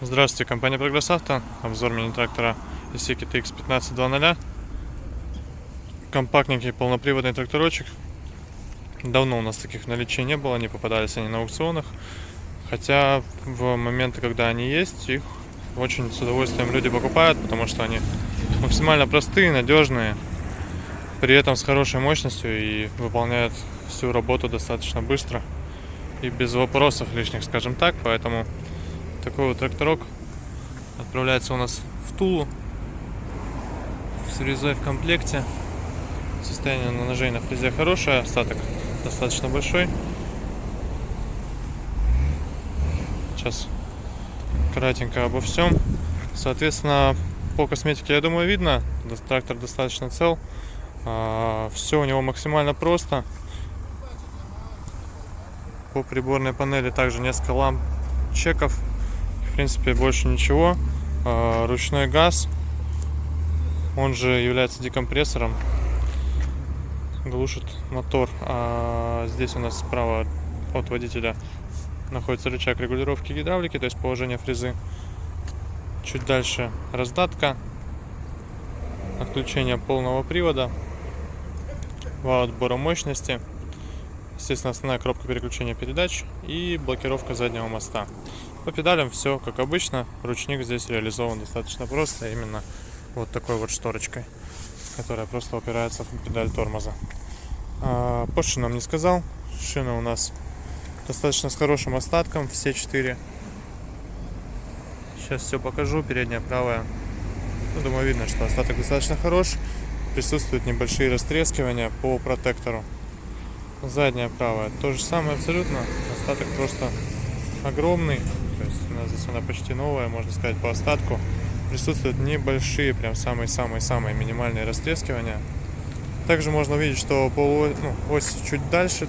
Здравствуйте, компания Прогресс Авто. Обзор мини-трактора Isuzu TX 1500. Компактненький полноприводный тракторочек. Давно у нас таких в наличии не было, не попадались они на аукционах. Хотя в моменты, когда они есть, их очень с удовольствием люди покупают, потому что они максимально простые, надежные, при этом с хорошей мощностью и выполняют всю работу достаточно быстро и без вопросов лишних, скажем так. Поэтому такой вот тракторок отправляется у нас в Тулу с фрезой в комплекте. Состояние на ножей на фрезе хорошее, остаток достаточно большой. Сейчас кратенько обо всем. Соответственно, по косметике, я думаю, видно. Трактор достаточно цел. Все у него максимально просто. По приборной панели также несколько ламп чеков. В принципе, больше ничего. Ручной газ, он же является декомпрессором, глушит мотор. Здесь у нас справа от водителя находится рычаг регулировки гидравлики, то есть положение фрезы. Чуть дальше раздатка, отключение полного привода, вал отбора мощности, естественно, основная коробка переключения передач и блокировка заднего моста. По педалям все как обычно. Ручник здесь реализован достаточно просто, именно вот такой вот шторочкой, которая просто упирается в педаль тормоза. По шинам не сказал. Шины у нас достаточно с хорошим остатком, все 4. Сейчас все покажу. Передняя, правая. Думаю, видно, что остаток достаточно хорош. Присутствуют небольшие растрескивания по протектору. Задняя, правая, то же самое абсолютно. Остаток просто огромный. То есть у нас здесь она почти новая, можно сказать, по остатку. Присутствуют небольшие, прям самые-самые-самые минимальные растрескивания. Также можно увидеть, что ось чуть дальше,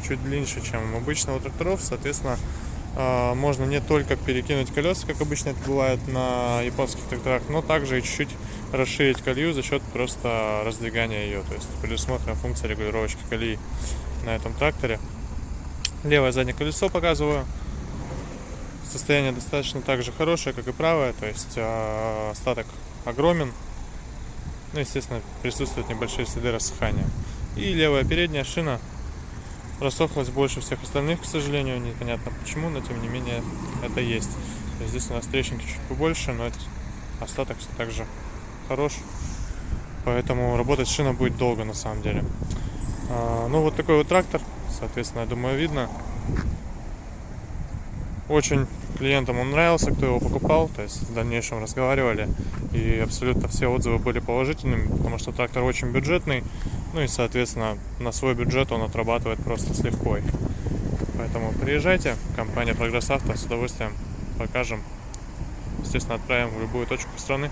чуть длиннее, чем обычно у тракторов. Соответственно, можно не только перекинуть колеса, как обычно это бывает на японских тракторах, но также и чуть-чуть расширить колею за счет просто раздвигания ее. То есть предусмотрена функция регулировочки колеи на этом тракторе. Левое заднее колесо показываю. Состояние достаточно также хорошее, как и правое, то есть остаток огромен. Естественно, присутствуют небольшие следы рассыхания. И левая передняя шина рассохлась больше всех остальных, к сожалению, непонятно почему, но тем не менее это есть. То есть здесь у нас трещинки чуть побольше, но остаток все так же хорош, поэтому работать шина будет долго на самом деле. Вот такой вот трактор, соответственно, я думаю, видно. Очень клиентам он нравился, кто его покупал, то есть в дальнейшем разговаривали, и абсолютно все отзывы были положительными, потому что трактор очень бюджетный, и, соответственно, на свой бюджет он отрабатывает просто с легкой. Поэтому приезжайте, компания Прогресс Авто, с удовольствием покажем, естественно, отправим в любую точку страны.